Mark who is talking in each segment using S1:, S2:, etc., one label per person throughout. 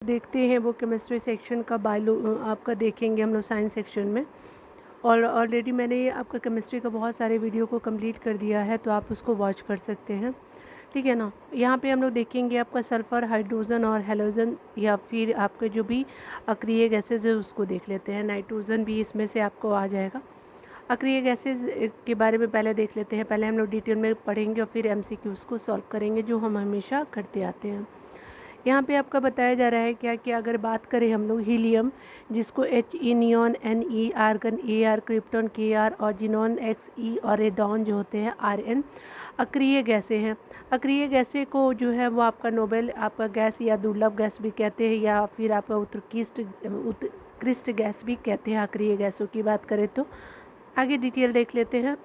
S1: देखते हैं वो केमिस्ट्री सेक्शन का बायो आपका देखेंगे हम लोग साइंस सेक्शन में। और ऑलरेडी मैंने ये आपका केमिस्ट्री का बहुत सारे वीडियो को कंप्लीट कर दिया है, तो आप उसको वॉच कर सकते हैं, ठीक है ना। यहाँ पे हम लोग देखेंगे आपका सल्फ़र, हाइड्रोजन और हेलोजन, या फिर आपके जो भी अक्रिय गैसेज है उसको देख लेते हैं। नाइट्रोजन भी इसमें से आपको आ जाएगा। अक्रिय गैसेज के बारे में पहले देख लेते हैं। पहले हम लोग डिटेल में पढ़ेंगे और फिर एमसीक्यूज़ को सॉल्व करेंगे, जो हम हमेशा करते आते हैं। यहाँ पे आपका बताया जा रहा है क्या कि अगर बात करें हम लोग हीलियम, जिसको He, neon, Ne, argon, Ar, krypton, Kr, और जिनॉन, Xe, और रेडॉन जो होते हैं Rn, अक्रिय गैसें हैं। अक्रिय गैसें को जो है वो आपका नोबेल आपका गैस या दुर्लभ गैस भी कहते हैं, या फिर आपका उत्कृष्ट गैस भी कहते हैं अक्रिय गैसों की बात करें तो। आगे डिटेल देख लेते हैं।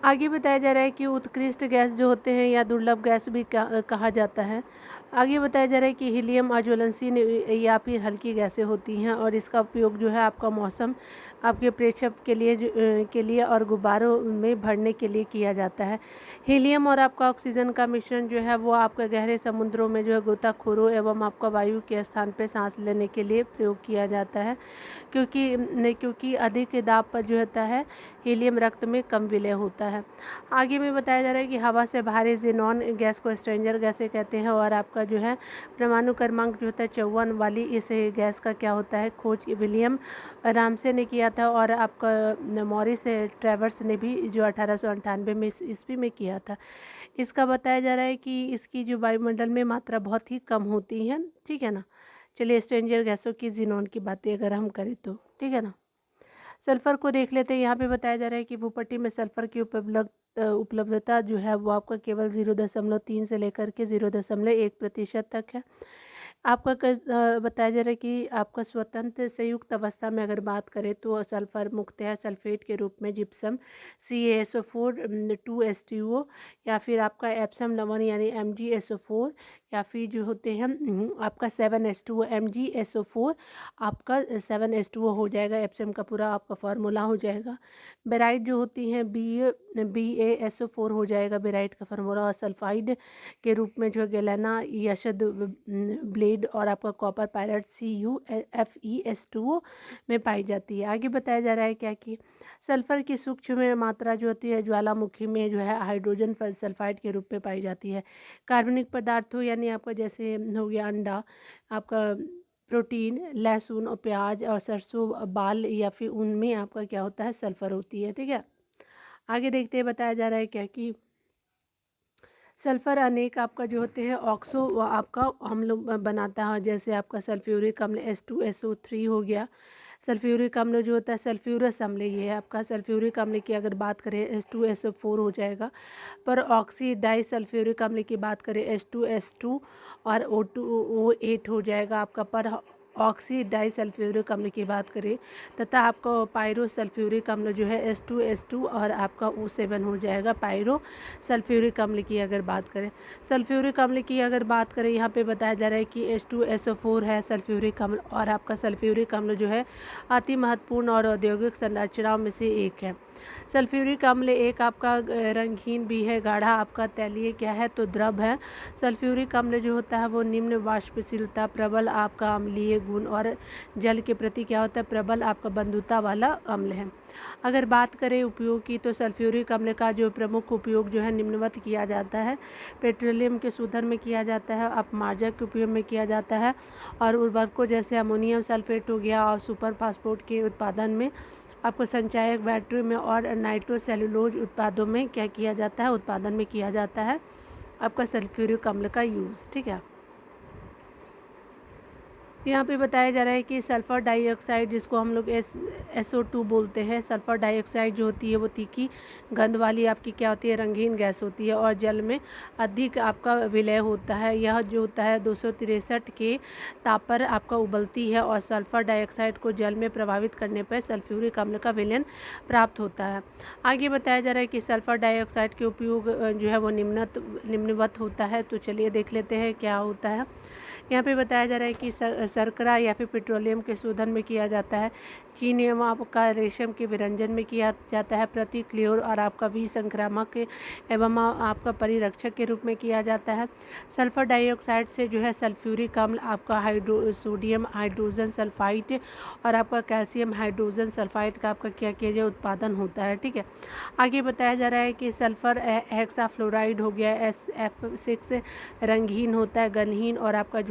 S1: आगे बताया जा रहा है कि उत्कृष्ट गैस जो होते हैं या दुर्लभ गैस भी कहा जाता है। आगे बताया जा रहा है कि हीलियम अज्वलनशील या फिर हल्की गैसें होती हैं, और इसका उपयोग जो है आपका मौसम आपके प्रेक्षक के लिए और गुब्बारों में भरने के लिए किया जाता है। हीलियम और आपका ऑक्सीजन का मिश्रण जो है वो आपके गहरे समुद्रों में जो है गोताखोरों एवं आपका वायु के स्थान पर सांस लेने के लिए प्रयोग किया जाता है, क्योंकि अधिक दाब पर जो होता है हीलियम रक्त में कम विलय होता है। आगे में बताया जा रहा है कि हवा से बाहरी ज़ेनॉन गैस को स्ट्रेंजर गैसें कहते हैं, और आपका जो है परमाणु क्रमांक जो होता है 54 वाली इस गैस का क्या होता है खोज विलियम रामसे ने किया था, और आपका मॉरिस ट्रेवर्स ने भी जो 1898 में ईस्वी में किया था। इसका बताया जा रहा है कि इसकी जो वायुमंडल में मात्रा बहुत ही कम होती है, ठीक है ना। चलिए स्ट्रेंजर गैसों की ज़ीनॉन की बातें अगर हम करें तो, ठीक है ना। सल्फ़र को देख लेते हैं। यहाँ पे बताया जा रहा है कि भूपट्टी में सल्फ़र की उपलब्धता जो है वो आपका केवल 0.3 से लेकर के 0.1% तक है। आपका बताया जा रहा है कि आपका स्वतंत्र संयुक्त अवस्था में अगर बात करें तो सल्फ़र मुख्यतः सल्फेट के रूप में जिप्सम CaSO4 2H2O, या फिर आपका एप्सम लवण यानी MgSO4, या फिर जो होते हैं आपका 7H2O MgSO4, आपका 7H2O हो जाएगा। एप्सम का पूरा आपका फार्मूला हो जाएगा। बेराइट जो होती हैं BaSO4 हो जाएगा बेराइट का फार्मूला, और सल्फाइड के रूप में जो गैलेना यशद ब्लेड और आपका कॉपर पायलट CuFeS2O में पाई जाती है। आगे बताया जा रहा है क्या कि सल्फर की सूक्ष्म मात्रा जो होती है ज्वालामुखी में जो है हाइड्रोजन सल्फाइड के रूप में पाई जाती है। कार्बनिक पदार्थों यानी आपका जैसे हो गया अंडा, आपका प्रोटीन, लहसुन और प्याज और सरसों बाल या फिर उनमें आपका क्या होता है सल्फर होती है, ठीक है। आगे देखते हैं बताया जा रहा है क्या कि सल्फ़र अनेक आपका जो होते हैं ऑक्सो आपका हम लोग बनाता है, जैसे आपका सल्फ्यूरिक अम्ल H2SO3 हो गया। सल्फ्यूरिक अम्ल जो होता है सल्फ्यूरस अम्ल, ये है आपका सल्फ्यूरिक अम्ल की अगर बात करें H2SO4 हो जाएगा। पर ऑक्सी डाई सल्फ्यूरिक अम्ल की बात करें H2S2 और O2O8 हो जाएगा आपका। पर ऑक्सी डाई सल्फ्यूरिक अम्ल की बात करें तथा आपका पायरो सल्फ्यूरिक अम्ल जो है H2S2 और आपका O7 हो जाएगा पायरो सल्फ्यूरिक अम्ल की अगर बात करें। सल्फ्यूरिक अम्ल की अगर बात करें यहाँ पे बताया जा रहा है कि H2SO4 है सल्फ्यूरिक अम्ल, और आपका सल्फ्यूरिक अम्ल जो है अति महत्वपूर्ण और औद्योगिक संरचनाओं में से एक है। सल्फ्यूरिक अम्ल एक आपका रंगहीन भी है, गाढ़ा आपका तैलीय क्या है तो द्रव है। सल्फ्यूरिक अम्ल जो होता है वो निम्न वाष्पशीलता, प्रबल आपका अम्लीय गुण और जल के प्रति क्या होता है प्रबल आपका बंधुता वाला अम्ल है। अगर बात करें उपयोग की तो सल्फ्यूरिक अम्ल का जो प्रमुख उपयोग जो है निम्नवत किया जाता है। पेट्रोलियम के शोधन में किया जाता है, अपमार्जक के उपयोग में किया जाता है, और उर्वरकों जैसे अमोनियम सल्फेट हो गया और सुपर फास्फेट के उत्पादन में, आपको संचायक बैटरी में और नाइट्रोसेलुलोज उत्पादों में क्या किया जाता है उत्पादन में किया जाता है आपका सल्फ्यूरिक अम्ल का यूज़, ठीक है। यहाँ पे बताया जा रहा है कि सल्फ़र डाइऑक्साइड जिसको हम लोग SO2 बोलते हैं, सल्फ़र डाइऑक्साइड जो होती है वो तीखी गंध वाली आपकी क्या होती है रंगीन गैस होती है, और जल में अधिक आपका विलय होता है। यह जो होता है 263 के ताप पर आपका उबलती है, और सल्फ़र डाइऑक्साइड को जल में प्रभावित करने पर सल्फ्यूरिक अम्ल का विलयन प्राप्त होता है। आगे बताया जा रहा है कि सल्फ़र डाइऑक्साइड के उपयोग जो है वो निम्नवत होता है। तो चलिए देख लेते हैं क्या होता है। यहाँ पे बताया जा रहा है कि शर्करा या फिर पेट्रोलियम के शोधन में किया जाता है, चीनी एवं आपका रेशम के विरंजन में किया जाता है, प्रतिक्रियोर और आपका विसंक्रामक एवं आपका परिरक्षक के रूप में किया जाता है। सल्फर डाइऑक्साइड से जो है सल्फ्यूरिक अम्ल, आपका सोडियम हाइड्रोजन सल्फाइड और आपका कैल्शियम हाइड्रोजन सल्फाइड का आपका क्या किया जाए उत्पादन होता है। ठीक है, आगे बताया जा रहा है कि सल्फर हेक्साफ्लोराइड हो गया SF6 रंगहीन होता है, गंधहीन और आपका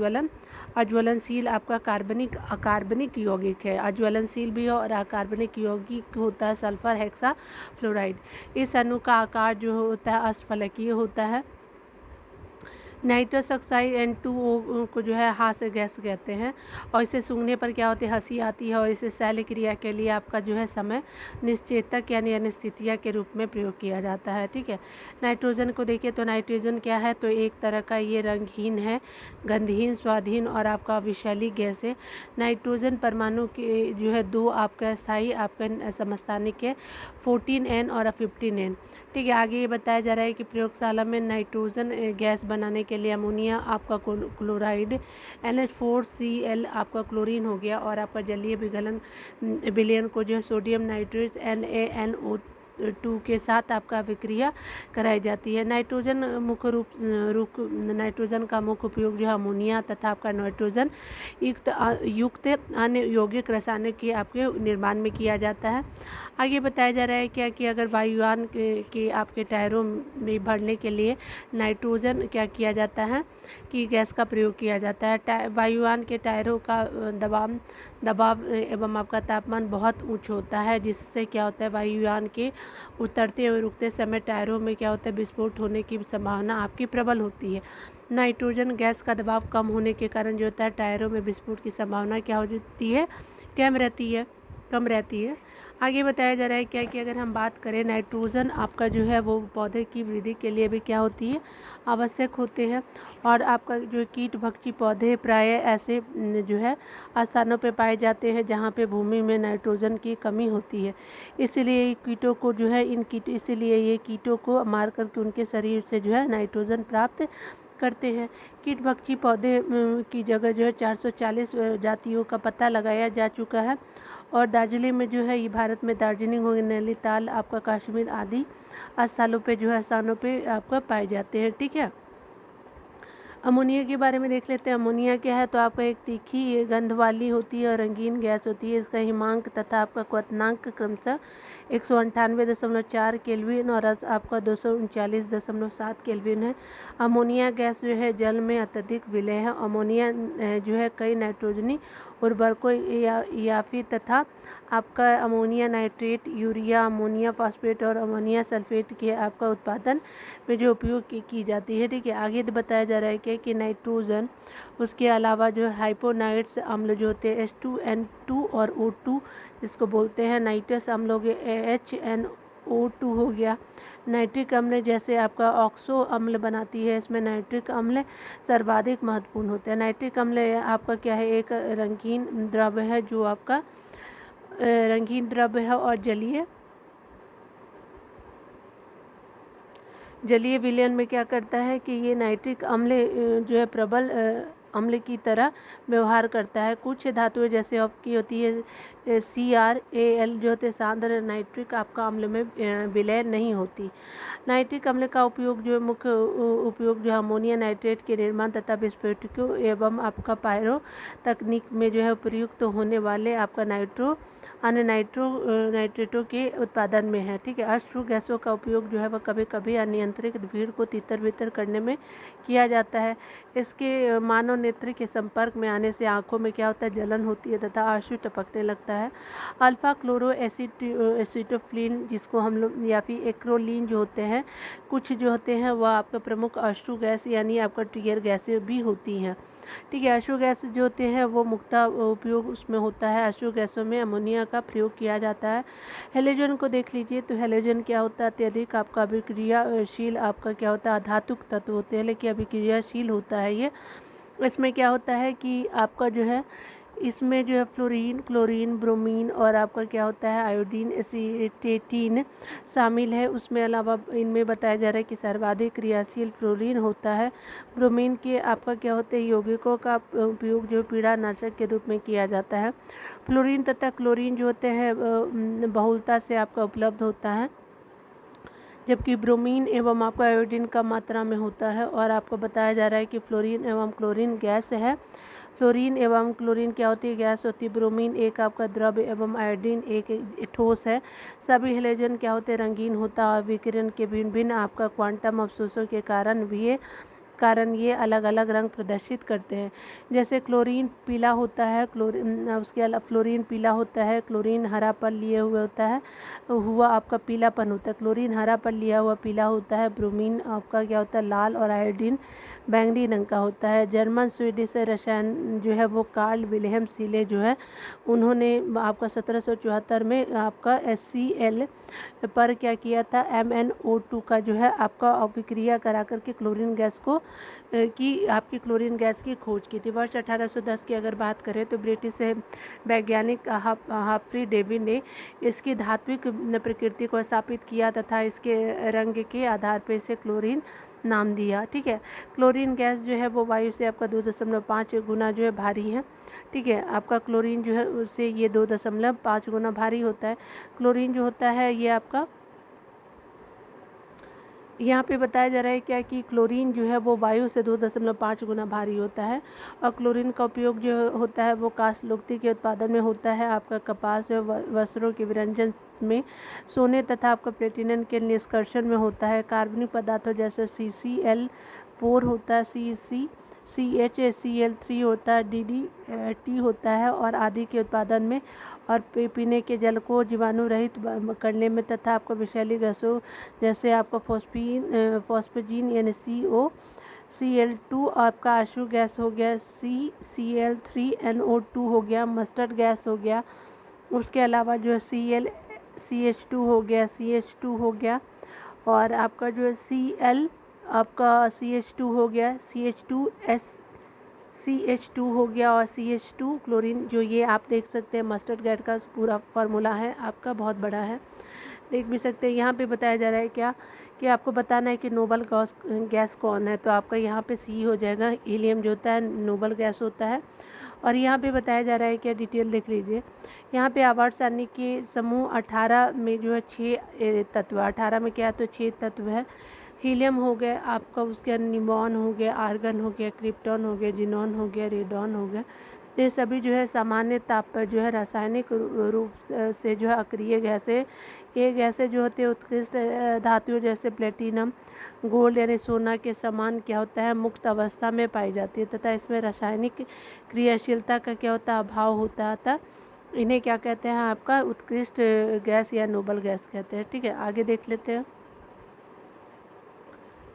S1: अज्वलनशील आपका कार्बनिक यौगिक है, अज्वलनशील भी है और अकार्बनिक यौगिक होता है सल्फर हेक्साफ्लोराइड। इस अणु का आकार जो होता है अष्टफलकीय होता है। नाइट्रस ऑक्साइड N2O को जो है हास्य गैस कहते हैं और इसे सूंघने पर क्या होती है, हंसी आती है और इसे शैल क्रिया के लिए आपका जो है समय निश्चेतक यानी एनेस्थीसिया के रूप में प्रयोग किया जाता है। ठीक है, नाइट्रोजन को देखिए तो नाइट्रोजन क्या है, तो एक तरह का ये रंगहीन है, गंधहीन, स्वादहीन और आपका विषैली गैस है। नाइट्रोजन परमाणु के जो है दो आपका स्थायी आपका समस्थानिक है, 14N और 15N। ठीक है, आगे ये बताया जा रहा है कि प्रयोगशाला में नाइट्रोजन गैस बनाने के लिए अमोनिया आपका क्लोराइड NH4Cl आपका क्लोरीन हो गया और आपका जलीय विलयन को जो है सोडियम नाइट्रेट NaNO2 के साथ आपका विक्रिया कराई जाती है। नाइट्रोजन का मुख्य उपयोग जो है अमोनिया तथा आपका नाइट्रोजन युक्त अन्य यौगिक रसायनों के आपके निर्माण में किया जाता है। आगे बताया जा रहा है क्या कि अगर वायुयान के आपके टायरों में भरने के लिए नाइट्रोजन क्या किया जाता है कि गैस का प्रयोग किया जाता है। वायुयान के टायरों का दबाव एवं आपका तापमान बहुत उच्च होता है, जिससे क्या होता है वायुयान के उतरते और रुकते समय टायरों में क्या होता है विस्फोट होने की संभावना आपकी प्रबल होती है। नाइट्रोजन गैस का दबाव कम होने के कारण जो होता है टायरों में विस्फोट की संभावना क्या हो जाती है, कम रहती है। आगे बताया जा रहा है क्या कि अगर हम बात करें नाइट्रोजन आपका जो है वो पौधे की वृद्धि के लिए भी क्या होती है, आवश्यक होते हैं और आपका जो कीट भक्षी पौधे प्रायः ऐसे जो है स्थानों पे पाए जाते हैं जहाँ पे भूमि में नाइट्रोजन की कमी होती है। इसलिए ये कीटों को मार करके उनके शरीर से जो है नाइट्रोजन प्राप्त करते हैं। कीट भक्षी पौधे की जगह जो है 440 जातियों का पता लगाया जा चुका है और दार्जिलिंग में जो है ये भारत में दार्जिलिंग हो, नैनीताल, आपका कश्मीर आदि स्थानों पे आपका पाए जाते हैं। ठीक है, अमोनिया के बारे में देख लेते हैं। अमोनिया क्या है, तो आपका एक तीखी गंध वाली होती है और रंगीन गैस होती है। इसका हिमांक तथा आपका क्वथनांक क्रमशः 198.4 केल्विन और आपका 239.7 केल्विन है। अमोनिया गैस जो है जल में अत्यधिक विलय है। अमोनिया जो है कई नाइट्रोजनी उर्वरकों या फिर तथा आपका ammonia nitrate, urea, ammonia phosphate और अमोनिया सल्फेट के आपका उत्पादन में जो उपयोग की जाती है। ठीक है, आगे बताया जा रहा है कि नाइट्रोजन उसके अलावा जो हाइपोनाइट्स अम्ल जो होते हैं H2N2 और O2 जिसको बोलते हैं नाइट्रस अम्ल हो गया, HNO2 हो गया। नाइट्रिक अम्ल जैसे आपका ऑक्सो अम्ल बनाती है, इसमें नाइट्रिक अम्ल सर्वाधिक महत्वपूर्ण होते हैं। नाइट्रिक अम्ल आपका क्या है, एक रंगीन द्रव्य है जो आपका रंगीन द्रव्य है और जलीय विलयन में क्या करता है कि ये नाइट्रिक अम्ल जो है प्रबल अम्ल की तरह व्यवहार करता है। कुछ धातुएं जैसे आपकी होती है CrAl जो होते सांद्र नाइट्रिक आपका अम्ल में विलय नहीं होती। नाइट्रिक अम्ल का उपयोग जो मुख्य उपयोग जो अमोनिया नाइट्रेट के निर्माण तथा विस्फोटकों एवं आपका पायरो तकनीक में जो है प्रयुक्त होने वाले आपका नाइट्रेटों के उत्पादन में है। ठीक है, अश्रु गैसों का उपयोग जो है वह कभी कभी अनियंत्रित भीड़ को तितर बितर करने में किया जाता है। इसके मानव नेत्र के संपर्क में आने से आंखों में क्या होता है, जलन होती है तथा आंसू टपकने लगता है। अल्फा क्लोरो एसिटोफ्लिन जिसको हम लोग या फिर एक्रोलीन जो होते हैं, कुछ जो होते हैं वह आपका प्रमुख अश्रु गैस यानी आपका टीयर गैसें भी होती हैं। ठीक है, अश्रु गैस जो होते हैं वो मुख्यतः उपयोग उसमें होता है, अश्रु गैसों में अमोनिया का प्रयोग किया जाता है। हेलोजन को देख लीजिए तो हेलोजन क्या होता है, अत्यधिक आपका अभिक्रियाशील आपका क्या होता है, धातुक तत्व होते हैं लेकिन अभिक्रियाशील होता है ये। इसमें क्या होता है कि आपका जो है इसमें जो है फ्लोरीन, क्लोरीन, ब्रोमीन और आपका क्या होता है आयोडीन, एसीटेटिन शामिल है। उसमें अलावा इनमें बताया जा रहा है कि सर्वाधिक क्रियाशील फ्लोरीन होता है। ब्रोमीन के आपका क्या होता है यौगिकों का उपयोग जो पीड़ानाशक के रूप में किया जाता है। फ्लोरीन तथा क्लोरीन जो होते हैं बहुलता से आपका उपलब्ध होता है, जबकि ब्रोमीन एवं आपका आयोडीन कम मात्रा में होता है। और आपको बताया जा रहा है कि फ्लोरीन एवं क्लोरीन गैस है। फ्लोरीन एवं क्लोरीन क्या होती है गैस होती है। ब्रोमीन एक आपका द्रव एवं आयोडीन एक ठोस है। सभी हेलोजन क्या होते हैं रंगीन होता है और विकिरण के भिन्न भिन्न आपका क्वांटम अवशोषण के कारण ये अलग अलग रंग प्रदर्शित करते हैं। जैसे क्लोरीन पीला होता है, उसके अलावा फ्लोरीन पीला होता है, क्लोरीन हरा पर लिए हुए होता है हुआ आपका पीलापन होता है। क्लोरीन हरा पर लिया हुआ पीला होता है। ब्रोमीन आपका क्या होता है लाल और आयोडीन बैंगनी रंग का होता है। जर्मन स्वीडिश रसायन जो है वो कार्ल विल्हेम सीले जो है उन्होंने आपका 1774 में आपका HCl पर क्या किया था MnO2 का जो है आपका अभिक्रिया करा करके क्लोरीन गैस को आपकी क्लोरीन गैस की खोज की थी। वर्ष 1810 की अगर बात करें तो ब्रिटिश वैज्ञानिक हाफरी डेवी ने इसकी धात्विक प्रकृति को स्थापित किया तथा इसके रंग के आधार पर इसे क्लोरीन नाम दिया। ठीक है, क्लोरीन गैस जो है वो वायु से आपका 2.5 गुना जो है भारी है। ठीक है, आपका क्लोरीन जो है उससे ये 2.5 गुना भारी होता है। क्लोरीन जो होता है ये आपका यहाँ पे बताया जा रहा है क्या कि क्लोरीन जो है वो वायु से 2.5 गुना भारी होता है। और क्लोरीन का उपयोग जो होता है वो काष्ठलुगदी के उत्पादन में होता है। आपका कपास व वस्त्रों के विरंजन में, सोने तथा आपका प्लेटिनम के निष्कर्षण में होता है। कार्बनिक पदार्थों जैसे CCl4 होता है, CHCl3 होता है, DDT होता है और आदि के उत्पादन में और पीने के जल को जीवाणु रहित करने में तथा आपको विषैली गैसों जैसे आपका फॉस्फेजीन यानी COCl2 आपका आशु गैस हो गया, CCl3NO2 हो गया, मस्टर्ड गैस हो गया। उसके अलावा जो है CH2 हो गया, CH2 हो गया और आपका जो है CH2 हो गया, CH2 हो गया और CH2 क्लोरीन जो ये आप देख सकते हैं मस्टर्ड गैस का पूरा फार्मूला है आपका बहुत बड़ा है, देख भी सकते हैं। यहाँ पे बताया जा रहा है क्या कि आपको बताना है कि नोबल गैस कौन है, तो आपका यहाँ पे C हो जाएगा। हीलियम जो होता है नोबल गैस होता है। और यहाँ पे बताया जा रहा है क्या डिटेल देख लीजिए। यहाँ पे आवर्त सारणी के समूह 18 में जो है 6 तत्व, 18 में क्या है तो 6 तत्व है। हीलियम हो गया आपका, उसके निमॉन हो गया, आर्गन हो गया, क्रिप्टॉन हो गया, जिनॉन हो गया, रेडॉन हो गया। ये सभी जो है सामान्य ताप पर जो है रासायनिक रूप से जो है अक्रिय गैसें, ये गैसें जो होती है उत्कृष्ट धातुओं जैसे प्लेटिनम, गोल्ड यानी सोना के समान क्या होता है मुक्त अवस्था में पाई जाती है तथा इसमें रासायनिक क्रियाशीलता का क्या होता है अभाव होता था। इन्हें क्या कहते हैं आपका उत्कृष्ट गैस या नोबल गैस कहते हैं। ठीक है, आगे देख लेते हैं।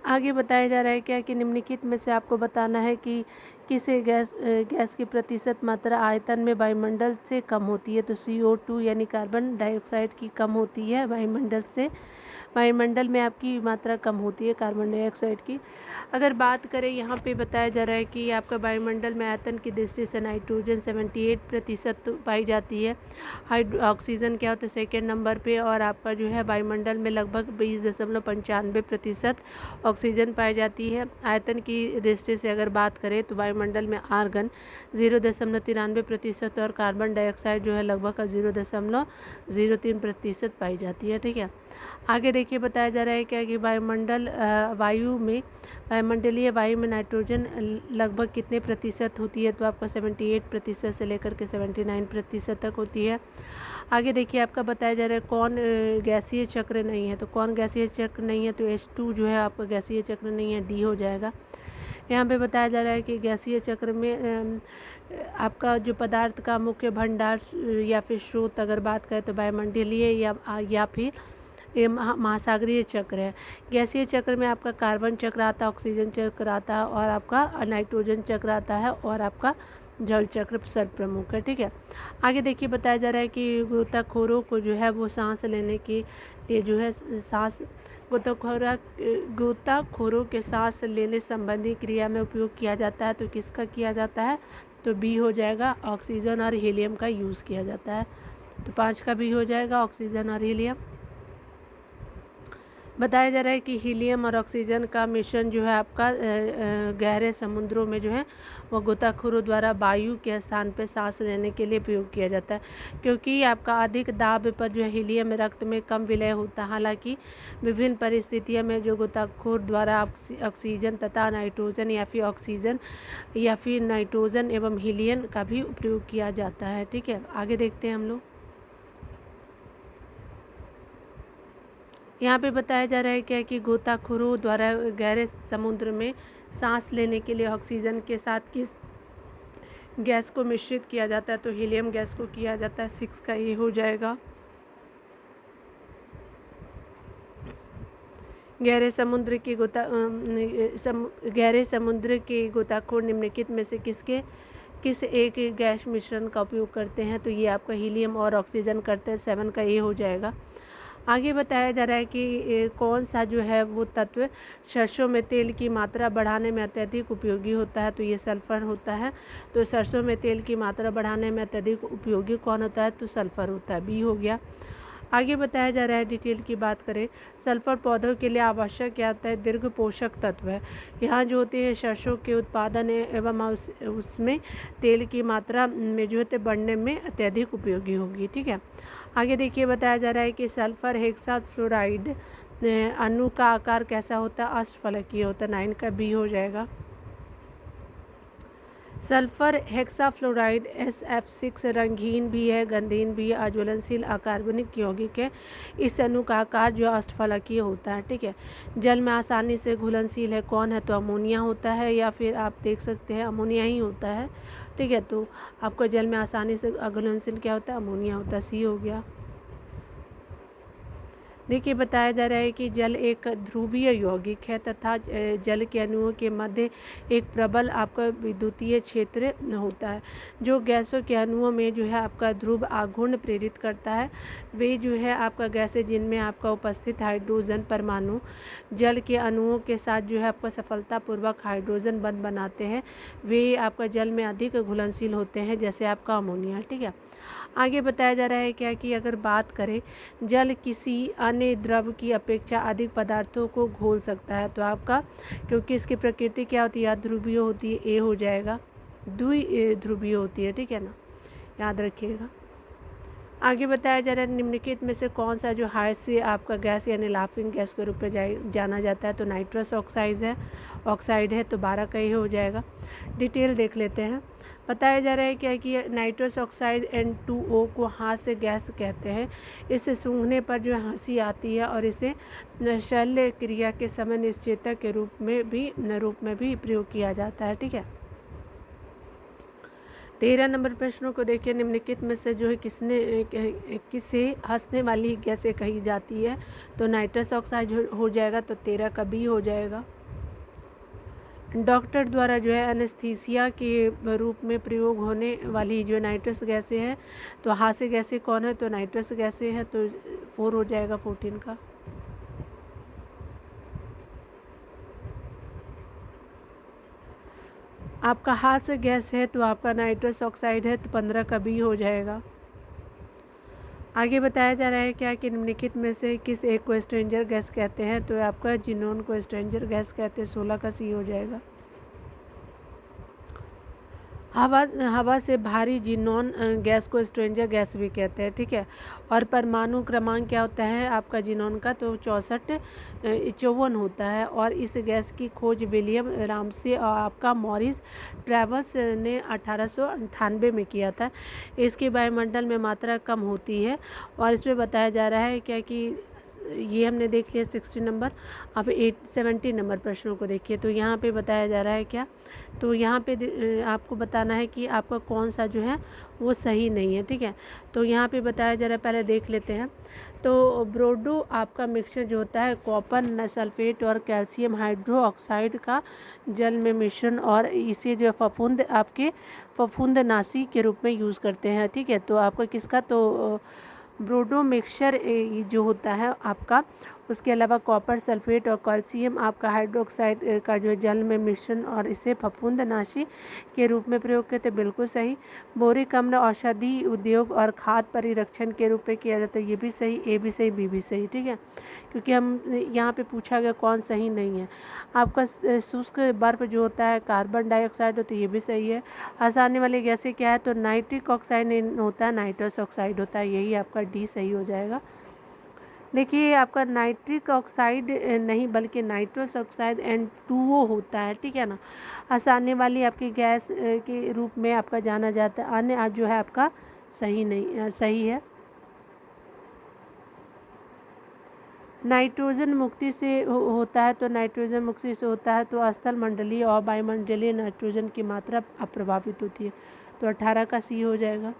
S1: आगे बताया जा रहा है क्या कि निम्नलिखित में से आपको बताना है कि किस गैस की प्रतिशत मात्रा आयतन में वायुमंडल से कम होती है। तो CO2 यानी कार्बन डाइऑक्साइड की कम होती है वायुमंडल से, वायुमंडल में आपकी मात्रा कम होती है कार्बन डाइऑक्साइड की। अगर बात करें यहाँ पे बताया जा रहा है कि आपका वायुमंडल में आयतन की दृष्टि से नाइट्रोजन 78% पाई जाती है। ऑक्सीजन क्या होता है सेकेंड नंबर पे और आपका जो है वायुमंडल में लगभग 20.95% ऑक्सीजन पाई जाती है। आयतन की दृष्टि से अगर बात करें तो वायुमंडल में आर्गन 0.93% और कार्बन डाइऑक्साइड जो है लगभग 0.03% पाई जाती है। ठीक है, आगे देखिए बताया जा रहा है क्या कि वायुमंडलीय वायु में नाइट्रोजन लगभग कितने प्रतिशत होती है, तो आपका 78% से लेकर के 79% तक होती है। आगे देखिए आपका बताया जा रहा है कौन गैसीय चक्र नहीं है, तो कौन गैसीय चक्र नहीं है तो H2 जो है आपका गैसीय चक्र नहीं है, D हो जाएगा। यहाँ पे बताया जा रहा है कि गैसीय चक्र में आपका जो पदार्थ का मुख्य भंडार या फिर स्रोत अगर बात करें तो वायुमंडलीय या फिर ये महासागरीय चक्र है। गैसीय चक्र में आपका कार्बन चक्र आता है, ऑक्सीजन चक्र आता है और आपका नाइट्रोजन चक्र आता है और आपका जल चक्र सर्वप्रमुख है। ठीक है, आगे देखिए बताया जा रहा है कि गोताखोरों को जो है वो सांस लेने के लिए जो है गोताखोरों के सांस लेने संबंधी क्रिया में उपयोग किया जाता है। तो किसका किया जाता है तो बी हो जाएगा, ऑक्सीजन और हीलियम का यूज़ किया जाता है। तो 5 का बी हो जाएगा, ऑक्सीजन और हीलियम। बताया जा रहा है कि हीलियम और ऑक्सीजन का मिश्रण जो है आपका गहरे समुद्रों में जो है वो गोताखोरों द्वारा वायु के स्थान पर सांस लेने के लिए प्रयोग किया जाता है, क्योंकि आपका अधिक दाब पर जो है हीलियम रक्त में कम विलय होता है। हालांकि विभिन्न परिस्थितियों में जो गोताखोर द्वारा ऑक्सीजन तथा नाइट्रोजन या फिर नाइट्रोजन एवं हीलियम का भी प्रयोग किया जाता है। ठीक है, आगे देखते हैं हम लोग। यहाँ पे बताया जा रहा है क्या कि गोताखोरों द्वारा गहरे समुद्र में सांस लेने के लिए ऑक्सीजन के साथ किस गैस को मिश्रित किया जाता है, तो हीलियम गैस को किया जाता है। 6 का ये हो जाएगा। गहरे समुद्र के गोताखोर निम्नलिखित में से किस एक गैस मिश्रण का उपयोग करते हैं, तो ये आपका हीलियम और ऑक्सीजन करते हैं। 7 का ये हो जाएगा। आगे बताया जा रहा है कि कौन सा जो है वो तत्व सरसों में तेल की मात्रा बढ़ाने में अत्यधिक उपयोगी होता है, तो ये सल्फ़र होता है। तो सरसों में तेल की मात्रा बढ़ाने में अत्यधिक उपयोगी कौन होता है, तो सल्फ़र होता है, बी हो गया। आगे बताया जा रहा है, डिटेल की बात करें, सल्फ़र पौधों के लिए आवश्यक क्या होता है, दीर्घ पोषक तत्व है। यहाँ जो होती है सरसों के उत्पादन एवं उसमें तेल की मात्रा में जो है बढ़ने में अत्यधिक उपयोगी होगी। ठीक है, आगे देखिए बताया जा रहा है कि सल्फ़र हेक्साफ्लोराइड अणु का आकार कैसा होता है, अष्टफलकीय होता है। 9 का बी हो जाएगा। सल्फ़र हेक्साफ्लोराइड SF6 रंगहीन भी है, गंधहीन भी है, अज्वलनशील अकार्बनिक यौगिक है। इस अणु का आकार जो अष्टफलकीय होता है। ठीक है, जल में आसानी से घुलनशील है कौन है, तो अमोनिया होता है, या फिर आप देख सकते हैं अमोनिया ही होता है। ठीक है, तो आपको जल में आसानी से अघुलनशील क्या होता है, अमोनिया होता है, सी हो गया। देखिए बताया जा रहा है कि जल एक ध्रुवीय यौगिक है तथा जल के अणुओं के मध्य एक प्रबल आपका विद्युतीय क्षेत्र होता है, जो गैसों के अणुओं में जो है आपका ध्रुव आघूर्ण प्रेरित करता है। वे जो है आपका गैसें जिनमें आपका उपस्थित हाइड्रोजन परमाणु जल के अणुओं के साथ जो है आपका सफलतापूर्वक हाइड्रोजन बंध बनाते हैं, वे आपका जल में अधिक घुलनशील होते हैं, जैसे आपका अमोनिया। ठीक है, आगे बताया जा रहा है क्या कि अगर बात करें जल किसी अन्य द्रव की अपेक्षा अधिक पदार्थों को घोल सकता है, तो आपका क्योंकि इसकी प्रकृति क्या होती है, अध्रुवीय होती है, ए हो जाएगा, द्विध्रुवीय होती है। ठीक है ना, याद रखिएगा। आगे बताया जा रहा है निम्नलिखित में से कौन सा जो हास्य आपका गैस यानी लाफिंग गैस के रूप में जाना जाता है, तो नाइट्रस ऑक्साइड है, तो 12 का ही हो जाएगा। डिटेल देख लेते हैं। बताया जा रहा है क्या कि नाइट्रस ऑक्साइड N2O को हास्य गैस कहते हैं। इसे सूंघने पर जो हंसी आती है और इसे शल्य क्रिया के समय निश्चेतक के रूप में भी प्रयोग किया जाता है। ठीक है, 13 नंबर प्रश्नों को देखिए, निम्नलिखित में से जो है किसे हंसने वाली गैसें कही जाती है, तो नाइट्रस ऑक्साइड हो जाएगा, तो 13 का बी हो जाएगा। डॉक्टर द्वारा जो है एनेस्थीसिया के रूप में प्रयोग होने वाली जो नाइट्रस गैसें हैं, तो हास्य गैसें कौन है, तो नाइट्रस गैसें हैं, तो 4 हो जाएगा 14 का। आपका हास्य गैस है तो आपका नाइट्रस ऑक्साइड है, तो 15 का बी हो जाएगा। आगे बताया जा रहा है क्या कि निम्नलिखित में से किस एक को स्ट्रेंजर गैस कहते हैं, तो आपका जिनोन को स्ट्रेंजर गैस कहते हैं, 16 का सी हो जाएगा। हवा से भारी जिनोन गैस को स्ट्रेंजर गैस भी कहते हैं। ठीक है, और परमाणु क्रमांक क्या होता है आपका जिनोन का, तो 54 होता है, और इस गैस की खोज विलियम रामसे और आपका मॉरिस ट्रेवर्स ने 1898 में किया था। इसकी वायुमंडल में मात्रा कम होती है, और इसमें बताया जा रहा है क्या कि ये हमने देख लिया 60 नंबर। अब 70 नंबर प्रश्नों को देखिए, तो यहाँ पे बताया जा रहा है क्या, तो यहाँ पे आपको बताना है कि आपका कौन सा जो है वो सही नहीं है। ठीक है, तो यहाँ पे बताया जा रहा है, पहले देख लेते हैं। तो ब्रोडो आपका मिक्सचर जो होता है कॉपर सल्फेट और कैल्शियम हाइड्रोक्साइड का जल में मिश्रण, और इसे जो फफूंदनाशी के रूप में यूज़ करते हैं। ठीक है, तो आपका किसका, तो ब्रोडो मिक्सचर जो होता है आपका उसके अलावा कॉपर सल्फेट और कैल्शियम आपका हाइड्रोक्साइड का जो जल में मिश्रण और इसे फफूंदनाशी के रूप में प्रयोग करते, बिल्कुल सही। बोरिक अम्ल औषधि उद्योग और खाद्य परिरक्षण के रूप में किया जाता है, ये भी सही, ए भी सही, बी भी सही, ठीक है। क्योंकि हम यहाँ पे पूछा गया कौन सही नहीं है। आपका शुष्क बर्फ जो होता है कार्बन डाइऑक्साइड होता है, ये भी सही है। हंसाने वाली गैसें क्या है, तो नाइट्रिक ऑक्साइड नहीं होता है, नाइट्रस ऑक्साइड होता है, यही आपका डी सही हो जाएगा। देखिए आपका नाइट्रिक ऑक्साइड नहीं बल्कि नाइट्रस ऑक्साइड N2O होता है, ठीक है ना। हंसाने वाली आपकी गैस के रूप में आपका जाना जाता है। अन्य जो है आपका सही नहीं सही है। नाइट्रोजन मुक्ति से होता है, तो नाइट्रोजन मुक्ति से होता है तो स्थल मंडलीय और वायुमंडलीय नाइट्रोजन की मात्रा अप्रभावित होती है, तो 18 का सी हो जाएगा।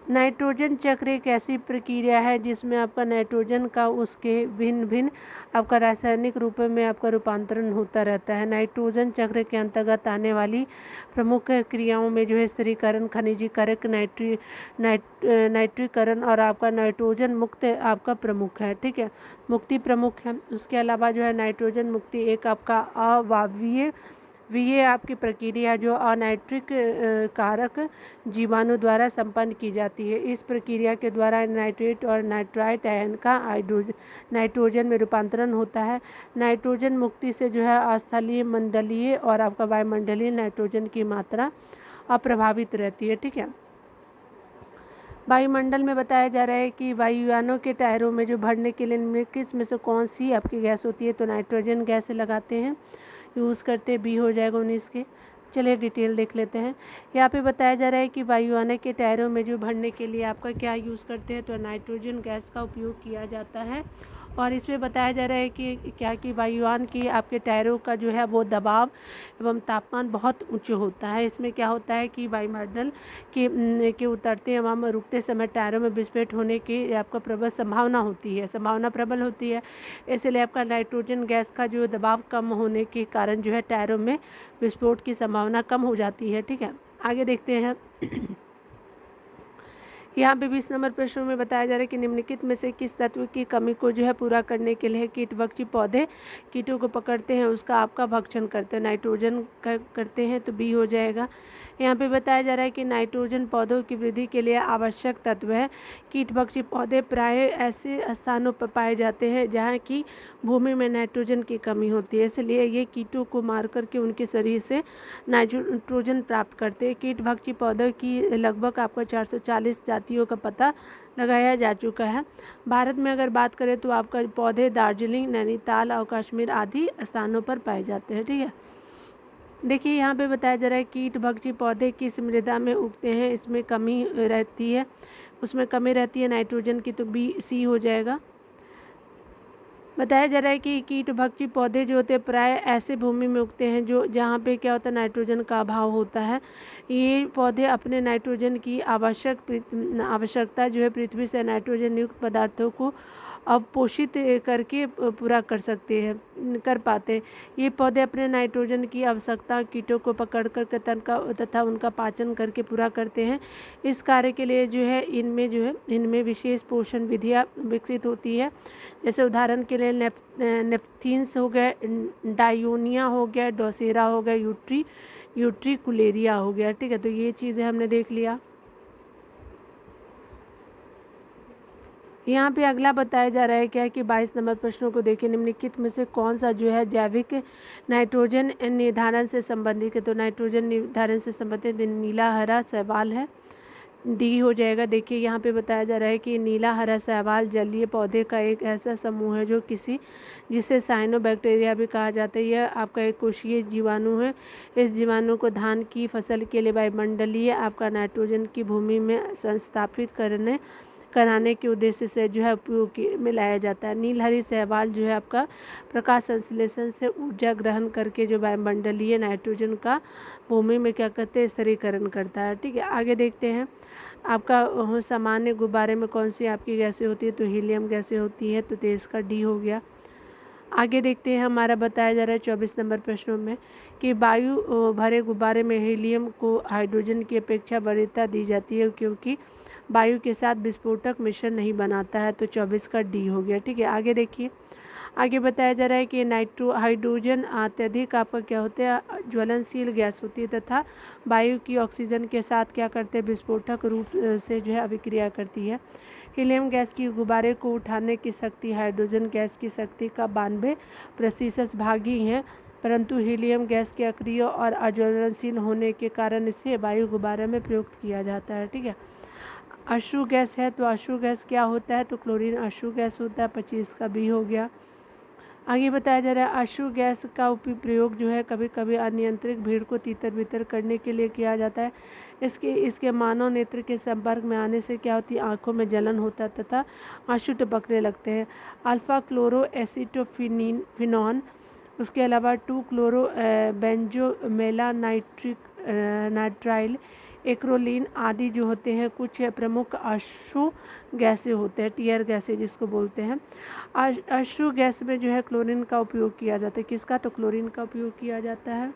S1: नाइट्रोजन चक्र एक ऐसी प्रक्रिया है जिसमें आपका नाइट्रोजन का उसके भिन्न भिन्न आपका रासायनिक रूपों में आपका रूपांतरण होता रहता है। नाइट्रोजन चक्र के अंतर्गत आने वाली प्रमुख क्रियाओं में जो है स्थिरीकरण, खनिजीकरण, नाइट्रीकरण और आपका नाइट्रोजन मुक्त आपका प्रमुख है, ठीक है, मुक्ति प्रमुख है। उसके अलावा जो है नाइट्रोजन मुक्ति एक आपका अवायवीय आपकी प्रक्रिया जो अनाइट्रिक कारक जीवाणु द्वारा संपन्न की जाती है। इस प्रक्रिया के द्वारा नाइट्रेट और नाइट्राइट आयन का नाइट्रोजन में रूपांतरण होता है। नाइट्रोजन मुक्ति से जो है स्थलीय, मंडलीय और आपका वायुमंडलीय नाइट्रोजन की मात्रा अप्रभावित रहती है, ठीक है। वायुमंडल में बताया जा रहा है कि वायुयानों के टायरों में जो भरने के लिए निम्नलिखित में से कौन सी आपकी गैस होती है, तो नाइट्रोजन गैस लगाते हैं, यूज़ करते, बी हो जाएगा 19 के। चलिए डिटेल देख लेते हैं। यहाँ पे बताया जा रहा है कि वायुयानों के टायरों में जो भरने के लिए आपका क्या यूज़ करते हैं, तो नाइट्रोजन गैस का उपयोग किया जाता है। और इसमें बताया जा रहा है कि क्या कि वायुयान की आपके टायरों का जो है वो दबाव एवं तापमान बहुत ऊंचे होता है। इसमें क्या होता है कि वायुमंडल के उतरते एवं रुकते समय टायरों में विस्फोट होने की आपका प्रबल संभावना प्रबल होती है। इसलिए आपका नाइट्रोजन गैस का जो दबाव कम होने के कारण जो है टायरों में विस्फोट की संभावना कम हो जाती है, ठीक है। आगे देखते हैं। यहाँ पे 20 नंबर प्रश्न में बताया जा रहा है कि निम्नलिखित में से किस तत्व की कमी को जो है पूरा करने के लिए कीटभक्षी पौधे कीटों को पकड़ते हैं, उसका आपका भक्षण करते हैं, नाइट्रोजन करते हैं, तो बी हो जाएगा। यहाँ पे बताया जा रहा है कि नाइट्रोजन पौधों की वृद्धि के लिए आवश्यक तत्व है। कीटभक्षी पौधे प्राय ऐसे स्थानों पर पाए जाते हैं जहाँ की भूमि में नाइट्रोजन की कमी होती है, इसलिए ये कीटों को मार करके उनके शरीर से नाइट्रोजन प्राप्त करते हैं। कीटभक्षी पौधों की लगभग आपका 440 जातियों का पता लगाया जा चुका है। भारत में अगर बात करें तो आपका पौधे दार्जिलिंग, नैनीताल और कश्मीर आदि स्थानों पर पाए जाते हैं, ठीक है। देखिए यहाँ पे बताया जा रहा है कीटभक्षी पौधे किस मृदा में उगते हैं, इसमें कमी रहती है, उसमें कमी रहती है नाइट्रोजन की, तो बी सी हो जाएगा। बताया जा रहा है कि कीटभक्षी पौधे जो होते हैं प्राय ऐसे भूमि में उगते हैं जो जहाँ पे क्या होता है नाइट्रोजन का अभाव होता है। ये पौधे अपने नाइट्रोजन की आवश्यकता जो है पृथ्वी से नाइट्रोजन युक्त पदार्थों को अवपोषित करके पूरा कर पाते हैं। ये पौधे अपने नाइट्रोजन की आवश्यकता कीटों को पकड़ कर तथा उनका पाचन करके पूरा करते हैं। इस कार्य के लिए जो है इनमें विशेष पोषण विधियाँ विकसित होती है। जैसे उदाहरण के लिए नेफ्थीन्स हो गए, डायोनिया हो गया, डोसेरा हो गया, यूट्रिकुलेरिया हो गया, ठीक है। तो ये चीज़ें हमने देख लिया। यहाँ पे अगला बताया जा रहा है क्या कि 22 नंबर प्रश्नों को देखिए, निम्नलिखित में से कौन सा जो है जैविक नाइट्रोजन निर्धारण से संबंधित है, तो नाइट्रोजन निर्धारण से संबंधित नीला हरा शैवाल है, डी हो जाएगा। देखिए यहाँ पे बताया जा रहा है कि नीला हरा शैवाल जलीय पौधे का एक ऐसा समूह है जो जिसे साइनोबैक्टीरिया भी कहा जाता है। यह आपका एक कोशीय जीवाणु है। इस जीवाणु को धान की फसल के लिए वायुमंडलीय आपका नाइट्रोजन की भूमि में संस्थापित कराने के उद्देश्य से जो है उपयोग में लाया जाता है। नीलहरी शैवाल जो है आपका प्रकाश संश्लेषण से ऊर्जा ग्रहण करके जो वायुमंडलीय नाइट्रोजन का भूमि में क्या करते हैं स्थिरीकरण करता है, ठीक है। आगे देखते हैं आपका सामान्य गुब्बारे में कौन सी आपकी गैसें होती है, तो हीलियम गैसें होती है, तो तेज का डी हो गया। आगे देखते हैं हमारा बताया जा रहा है 24 नंबर प्रश्नों में कि वायु भरे गुब्बारे में हीलियम को हाइड्रोजन की अपेक्षा वरीयता दी जाती है क्योंकि वायु के साथ विस्फोटक मिश्रण नहीं बनाता है। तो 24 का डी हो गया। ठीक है, आगे देखिए, आगे बताया जा रहा है कि हाइड्रोजन अत्यधिक आपका क्या होता है, ज्वलनशील गैस होती है तथा वायु की ऑक्सीजन के साथ क्या करते हैं, विस्फोटक रूप से जो है अभिक्रिया करती है। हीलियम गैस की गुब्बारे को उठाने की शक्ति हाइड्रोजन गैस की शक्ति का 92% भाग ही है, परंतु हीलियम गैस के अक्रिय और अज्वलनशील होने के कारण इसे वायु गुब्बारे में प्रयुक्त किया जाता है। ठीक है, अश्रु गैस है, तो अश्रु गैस क्या होता है, तो क्लोरीन अश्रु गैस होता है। 25 का बी हो गया। आगे बताया जा रहा है अश्रु गैस का प्रयोग जो है कभी कभी अनियंत्रित भीड़ को तीतर बितर करने के लिए किया जाता है। इसके मानव नेत्र के संपर्क में आने से क्या होती है, आंखों में जलन होता है तथा आंसू टपकने लगते हैं। अल्फा क्लोरो एसिटोफिनॉन, उसके अलावा 2 क्लोरो बेंजोमेला नाइट्राइल, एक्रोलीन आदि जो होते हैं कुछ प्रमुख अश्रु गैसें होते हैं, टीयर गैसें जिसको बोलते हैं। अश्रु गैस में जो है क्लोरीन का उपयोग किया जाता है। किसका, तो क्लोरीन का उपयोग किया जाता है।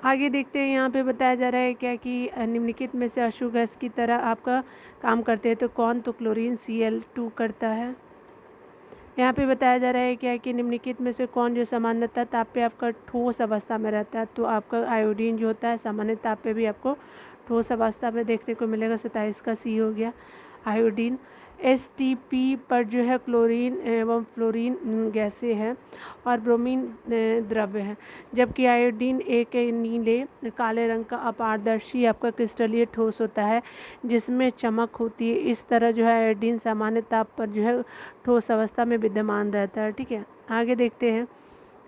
S1: आगे देखते हैं, यहाँ पे बताया जा रहा है क्या कि निम्नलिखित में से अश्रु गैस की तरह आपका काम करते हैं, तो कौन, तो क्लोरीन Cl2 करता है। यहाँ पे बताया जा रहा है क्या कि निम्नलिखित में से कौन जो सामान्यतः ताप पे आपका ठोस अवस्था में रहता है, तो आपका आयोडीन जो होता है सामान्य ताप पे भी आपको ठोस अवस्था में देखने को मिलेगा। 27 का सी हो गया आयोडीन। STP पर जो है क्लोरीन एवं फ्लोरीन गैसें हैं और ब्रोमीन द्रव्य है, जबकि आयोडीन एक नीले काले रंग का अपारदर्शी आपका क्रिस्टलीय ठोस होता है जिसमें चमक होती है। इस तरह जो है आयोडीन सामान्य ताप पर जो है ठोस अवस्था में विद्यमान रहता है। ठीक है, आगे देखते हैं,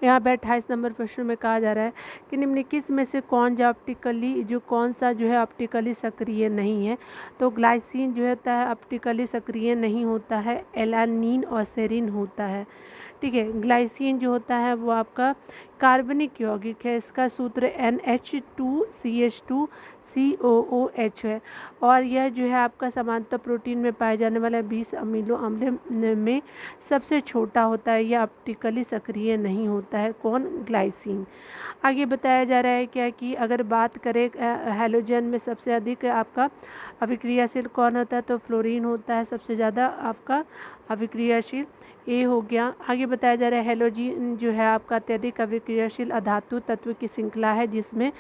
S1: यहाँ पर 28 नंबर प्रश्न में कहा जा रहा है कि निम्नलिखित में से कौन सा जो है ऑप्टिकली सक्रिय नहीं है, तो ग्लाइसिन जो होता है ऑप्टिकली सक्रिय नहीं होता है, एलानिन और सेरिन होता है। ठीक है, ग्लाइसिन जो होता है वो आपका कार्बनिक यौगिक है, इसका सूत्र NH2CH2COOH है और यह जो है आपका समांतर प्रोटीन में पाए जाने वाला 20 अमीनो अम्ल में सबसे छोटा होता है, यह ऑप्टिकली सक्रिय नहीं होता है। कौन, ग्लाइसिन। आगे बताया जा रहा है क्या कि अगर बात करें हैलोजन में सबसे अधिक आपका अभिक्रियाशील कौन होता है, तो फ्लोरीन होता है सबसे ज़्यादा आपका अभिक्रियाशील। ए हो गया। आगे बताया जा रहा है हेलोजन जो है आपका अत्यधिक अभिक्रियाशील अधातु तत्व की श्रृंखला है जिसमें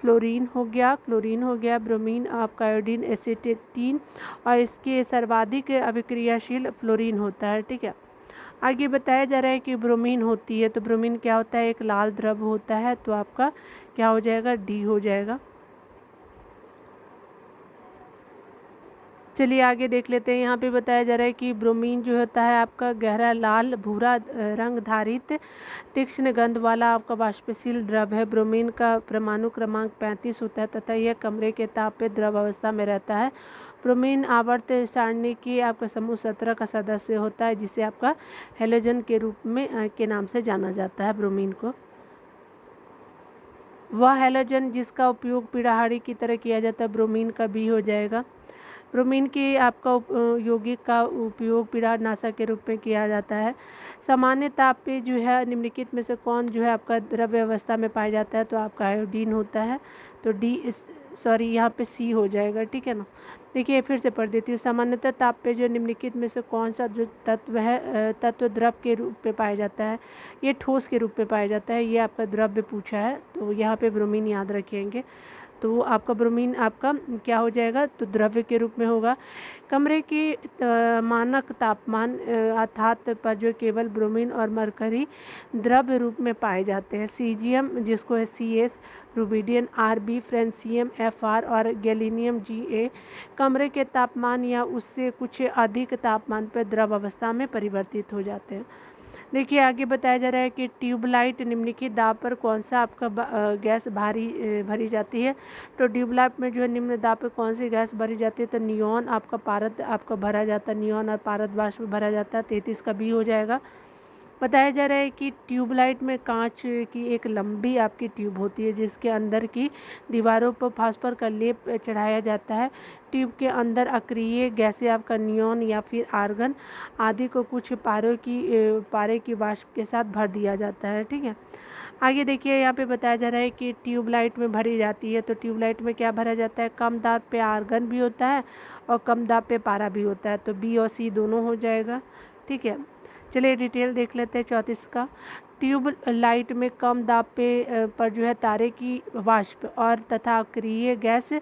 S1: फ्लोरीन हो गया, क्लोरीन हो गया, ब्रोमीन, आपका आयोडीन, एसिटेटीन और इसके सर्वाधिक अभिक्रियाशील फ्लोरीन होता है। ठीक है, आगे बताया जा रहा है कि ब्रोमीन होती है, तो ब्रोमीन क्या होता है, एक लाल द्रव होता है, तो आपका क्या हो जाएगा, डी हो जाएगा। चलिए आगे देख लेते हैं, यहाँ पे बताया जा रहा है कि ब्रोमीन जो होता है आपका गहरा लाल भूरा रंग धारित तीक्ष्ण गंध वाला आपका वाष्पशील द्रव है। ब्रोमीन का परमाणु क्रमांक 35 होता है तथा यह कमरे के ताप पे द्रव अवस्था में रहता है। ब्रोमीन आवर्त सारणी की आपका समूह 17 का सदस्य होता है जिसे आपका हेलोजन के रूप में के नाम से जाना जाता है। ब्रोमीन को वह हेलोजन जिसका उपयोग पीड़ाहारी की तरह किया जाता है, ब्रोमीन का बी हो जाएगा। ब्रोमीन की आपका यौगिक का उपयोग पीड़ानाशक के रूप में किया जाता है। सामान्य ताप पे जो है निम्नलिखित में से कौन जो है आपका द्रव्य अवस्था में पाया जाता है, तो आपका आयोडीन होता है, तो यहाँ पे सी हो जाएगा। ठीक है ना, देखिए फिर से पढ़ देती हूँ। सामान्यतः ताप पे जो निम्नलिखित में से कौन सा जो तत्व है तत्व द्रव के रूप में पाया जाता है, ये ठोस के रूप में पाया जाता है, ये आपका द्रव्य पूछा है, तो यहाँ पे ब्रोमीन याद रखेंगे। तो आपका ब्रोमीन आपका क्या हो जाएगा, तो द्रव्य के रूप में होगा। कमरे की मानक तापमान अर्थात पर जो केवल ब्रोमीन और मरकरी द्रव्य रूप में पाए जाते हैं। सीजियम जिसको है CS, rubidium RB, francium FR और गैलीनियम GA कमरे के तापमान या उससे कुछ अधिक तापमान पर द्रव अवस्था में परिवर्तित हो जाते हैं। देखिए आगे बताया जा रहा है कि ट्यूबलाइट निम्नलिखित दाब पर कौन सा आपका गैस भरी जाती है, तो ट्यूबलाइट में जो है निम्न दाब पर कौन सी गैस भरी जाती है, तो नियॉन आपका पारद आपका भरा जाता है, नियॉन और पारद वाष्प भरा जाता है। 33 का बी हो जाएगा। बताया जा रहा है कि ट्यूबलाइट में कांच की एक लंबी आपकी ट्यूब होती है जिसके अंदर की दीवारों पर फास्फोर का लेप चढ़ाया जाता है। ट्यूब के अंदर अक्रिय गैसें आपका नियॉन या फिर आर्गन आदि को कुछ पारे की वाष्प के साथ भर दिया जाता है। ठीक है, आगे देखिए यहाँ पे बताया जा रहा है कि ट्यूबलाइट में भरी जाती है। तो ट्यूबलाइट में क्या भरा जाता है, कम दाब पे आर्गन भी होता है और कम दाब पे पारा भी होता है। तो बी और सी दोनों हो जाएगा। ठीक है, चलिए डिटेल देख लेते हैं 34 का। ट्यूब लाइट में कम दाब पे पर जो है तारे की वाष्प और तथा अक्रिय गैस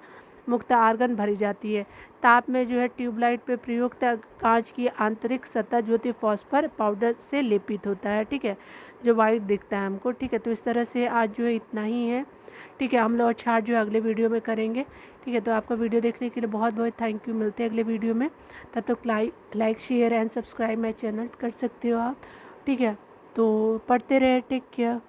S1: मुक्त आर्गन भरी जाती है। ताप में जो है ट्यूबलाइट पे प्रयुक्त कांच की आंतरिक सतह जो होती है फॉस्फर पाउडर से लेपित होता है। ठीक है, जो वाइट दिखता है हमको। ठीक है, तो इस तरह से आज जो है इतना ही है। ठीक है, हम लोग चार्ट जो है अगले वीडियो में करेंगे। ठीक है, तो आपका वीडियो देखने के लिए बहुत बहुत थैंक यू। मिलते हैं अगले वीडियो में, तब तक like share and subscribe my channel कर सकते हो आप। ठीक है, तो पढ़ते रहे, टेक केयर।